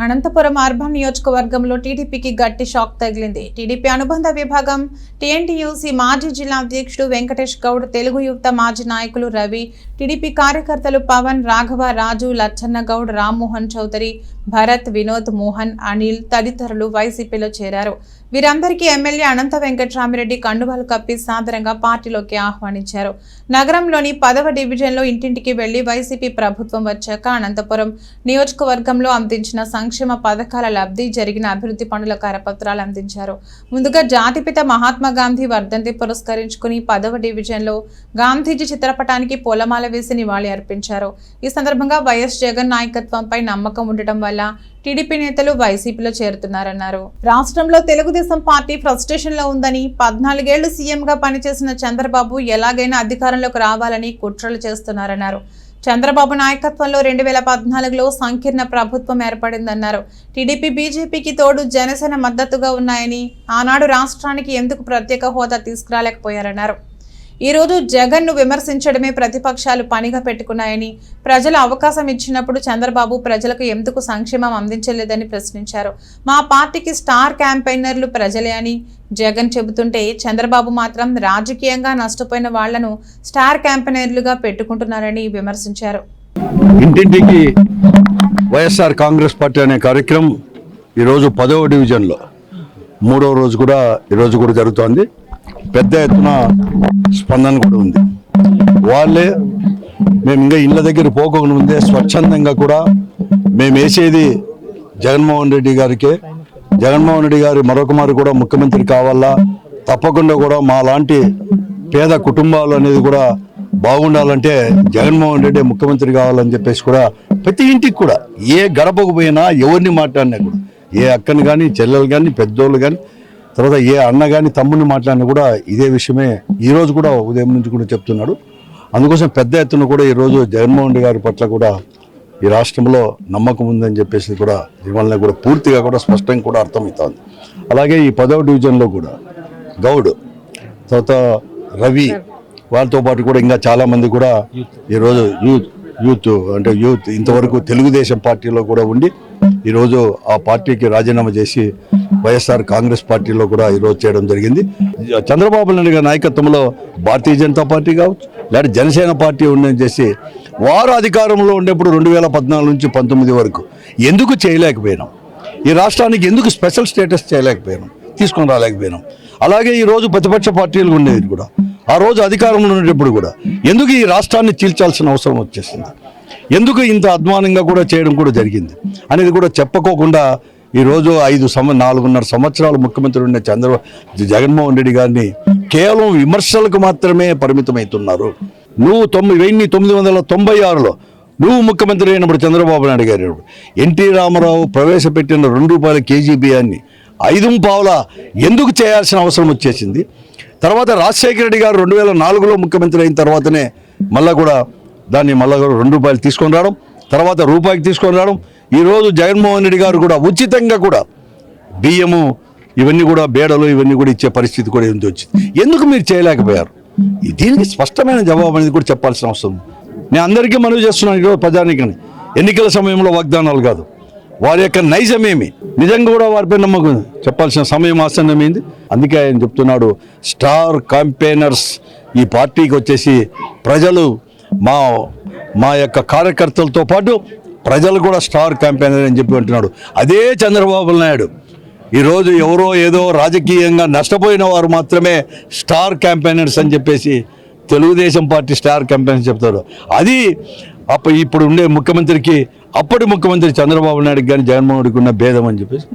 Anantapuram urban నియోజకవర్గంలో టీడీపీకి గట్టి షాక్ తగిలింది. టీడీపీ అనుబంధ విభాగం టీఎన్టీయూసీ మాజీ జిల్లా అధ్యక్షుడు వెంకటేష్ గౌడ్, తెలుగు యువత మాజీ నాయకులు రవి, టీడీపీ కార్యకర్తలు పవన్, రాఘవ, రాజు, లచ్చన్న గౌడ్, రామ్మోహన్ చౌదరి, భరత్, వినోద్, మోహన్, అనిల్ తదితరులు వైసీపీలో చేరారు. వీరందరికీ ఎమ్మెల్యే అనంత వెంకటరామిరెడ్డి కండువాలు కప్పి సాదరంగా పార్టీలోకి ఆహ్వానించారు. నగరంలోని 10వ డివిజన్లో ఇంటింటికి వెళ్లి వైసీపీ ప్రభుత్వం వచ్చాక అనంతపురం నియోజకవర్గంలో అందించిన సంక్షేమ పథకాల లబ్ధి, జరిగిన అభివృద్ధి పనుల కరపత్రాలు అందించారు. ముందుగా జాతిపిత మహాత్మా గాంధీ వర్ధంతి పురస్కరించుకుని 10వ డివిజన్లో గాంధీజీ చిత్రపటానికి పూలమాల వేసి నివాళి అర్పించారు. ఈ సందర్భంగా వైఎస్ జగన్ నాయకత్వంపై నమ్మకం ఉండటం వల్ల టీడీపీ నేతలు వైసీపీలో చేరుతున్నారన్నారు. రాష్ట్రంలో తెలుగుదేశం పార్టీ ఫ్రస్ట్రేషన్ లో ఉందని, 14 ఏళ్లు సీఎంగా పనిచేసిన చంద్రబాబు ఎలాగైనా అధికారంలోకి రావాలని కుట్రలు చేస్తున్నారన్నారు. చంద్రబాబు నాయకత్వంలో 2014లో సంకీర్ణ ప్రభుత్వం ఏర్పడిందన్నారు. టీడీపీ, బీజేపీకి తోడు జనసేన మద్దతుగా ఉన్నాయని, ఆనాడు రాష్ట్రానికి ఎందుకు ప్రత్యేక హోదా తీసుకురాలేకపోయారన్నారు. ఈ రోజు జగన్ ను విమర్శించడమే ప్రతిపక్షాలు పనిగా పెట్టుకున్నాయని, ప్రజలు అవకాశం ఇచ్చినప్పుడు చంద్రబాబు ప్రజలకు ఎందుకు సంక్షేమం అందించలేదని ప్రశ్నించారు. మా పార్టీకి స్టార్ క్యాంపెయినర్లు ప్రజలే అని జగన్ చెబుతుంటే, చంద్రబాబు మాత్రం రాజకీయంగా నష్టపోయిన వాళ్లను స్టార్ క్యాంపెయినర్లుగా పెట్టుకుంటున్నారని విమర్శించారు. ఇంటింటికి వైఎస్ఆర్ కాంగ్రెస్ పార్టీ అనే కార్యక్రమం ఈరోజు 10వ డివిజన్లో 3వ రోజు కూడా ఈరోజు కూడా జరుగుతోంది. పెద్ద ఎత్తున స్పందన కూడా ఉంది. వాళ్ళే మేము ఇంకా ఇళ్ళ దగ్గర పోకుండా ముందే స్వచ్ఛందంగా కూడా మేము వేసేది జగన్మోహన్ రెడ్డి గారికే, జగన్మోహన్ రెడ్డి గారి మరొక మారు కూడా ముఖ్యమంత్రి కావాలా, తప్పకుండా కూడా మా లాంటి పేద కుటుంబాలు అనేది కూడా బాగుండాలంటే జగన్మోహన్ రెడ్డి ముఖ్యమంత్రి కావాలని చెప్పేసి కూడా ప్రతి ఇంటికి కూడా ఏ గడపకు పోయినా ఎవరిని మాట్లాడినా కూడా, ఏ అక్కని కానీ చెల్లెలు కానీ పెద్దోళ్ళు కానీ తర్వాత ఏ అన్న కానీ తమ్ముడిని మాట్లాడినా కూడా ఇదే విషయమే ఈరోజు కూడా ఉదయం నుంచి కూడా చెప్తున్నాడు. అందుకోసం పెద్ద ఎత్తున కూడా ఈరోజు జగన్మోహన్ రెడ్డి గారి పట్ల కూడా ఈ రాష్ట్రంలో నమ్మకం ఉందని చెప్పేసి కూడా ఇవాళ కూడా పూర్తిగా కూడా స్పష్టంగా కూడా అర్థమవుతుంది. అలాగే ఈ 10వ డివిజన్లో కూడా గౌడ్, తర్వాత రవి, వాళ్ళతో పాటు కూడా ఇంకా చాలామంది కూడా ఈరోజు యూత్ ఇంతవరకు తెలుగుదేశం పార్టీలో కూడా ఉండి ఈరోజు ఆ పార్టీకి రాజీనామా చేసి వైఎస్ఆర్ కాంగ్రెస్ పార్టీలో కూడా ఈరోజు చేయడం జరిగింది. చంద్రబాబు నాయుడు గారి నాయకత్వంలో భారతీయ జనతా పార్టీ కావచ్చు, లేదా జనసేన పార్టీ ఉండని చేసి వారు అధికారంలో ఉండేప్పుడు 2014 నుంచి 19 వరకు ఎందుకు చేయలేకపోయినాం? ఈ రాష్ట్రానికి ఎందుకు స్పెషల్ స్టేటస్ చేయలేకపోయినాం, తీసుకొని రాలేకపోయినాం? అలాగే ఈరోజు ప్రతిపక్ష పార్టీలు ఉండేది కూడా ఆ రోజు అధికారంలో ఉండేటప్పుడు కూడా ఎందుకు ఈ రాష్ట్రాన్ని చీల్చాల్సిన అవసరం వచ్చేసింది, ఎందుకు ఇంత అధ్వానంగా కూడా చేయడం కూడా జరిగింది అనేది కూడా చెప్పుకోకుండా ఈరోజు 4.5 సంవత్సరాలు ముఖ్యమంత్రి ఉన్న జగన్మోహన్ రెడ్డి గారిని కేవలం విమర్శలకు మాత్రమే పరిమితమవుతున్నారు. నువ్వు 1996లో నువ్వు ముఖ్యమంత్రి అయినప్పుడు చంద్రబాబు నాయుడు గారు ఎన్టీ రామారావు ప్రవేశపెట్టిన ₹2 కేజీ బియ్యాన్ని 5 పావుల ఎందుకు చేయాల్సిన అవసరం వచ్చేసింది? తర్వాత రాజశేఖర రెడ్డి గారు 2004లో ముఖ్యమంత్రి అయిన తర్వాతనే మళ్ళీ కూడా దాన్ని మళ్ళీ కూడా ₹2 తీసుకొని రావడం, తర్వాత రూపాయికి తీసుకొని రావడం. ఈరోజు జగన్మోహన్ రెడ్డి గారు కూడా ఉచితంగా కూడా బియ్యము ఇవన్నీ కూడా బేడలు ఇవన్నీ కూడా ఇచ్చే పరిస్థితి కూడా ఎందుకు వచ్చింది? ఎందుకు మీరు చేయలేకపోయారు? దీనికి స్పష్టమైన జవాబు అనేది కూడా చెప్పాల్సిన అవసరం. నేను అందరికీ మనవి చేస్తున్నాను ఈరోజు ప్రజానికని, ఎన్నికల సమయంలో వాగ్దానాలు కాదు, వారి యొక్క నైజమేమి నిజంగా కూడా వారిపై నమ్మకం చెప్పాల్సిన సమయం ఆసన్నమైంది. అందుకే ఆయన చెప్తున్నాడు, స్టార్ క్యాంపెయినర్స్ ఈ పార్టీకి వచ్చేసి ప్రజలు మా యొక్క కార్యకర్తలతో పాటు ప్రజలు కూడా స్టార్ క్యాంపెయినర్ అని చెప్పి అంటున్నాడు. అదే చంద్రబాబు నాయుడు ఈరోజు ఎవరో ఏదో రాజకీయంగా నష్టపోయిన వారు మాత్రమే స్టార్ క్యాంపెయినర్స్ అని చెప్పేసి తెలుగుదేశం పార్టీ స్టార్ క్యాంపెయినర్స్ చెప్తారు. అది ఇప్పుడు ఉండే ముఖ్యమంత్రికి అప్పటి ముఖ్యమంత్రి చంద్రబాబు నాయుడుకి కానీ జగన్మోహన్ రెడ్డికి ఉన్న భేదం అని చెప్పేసి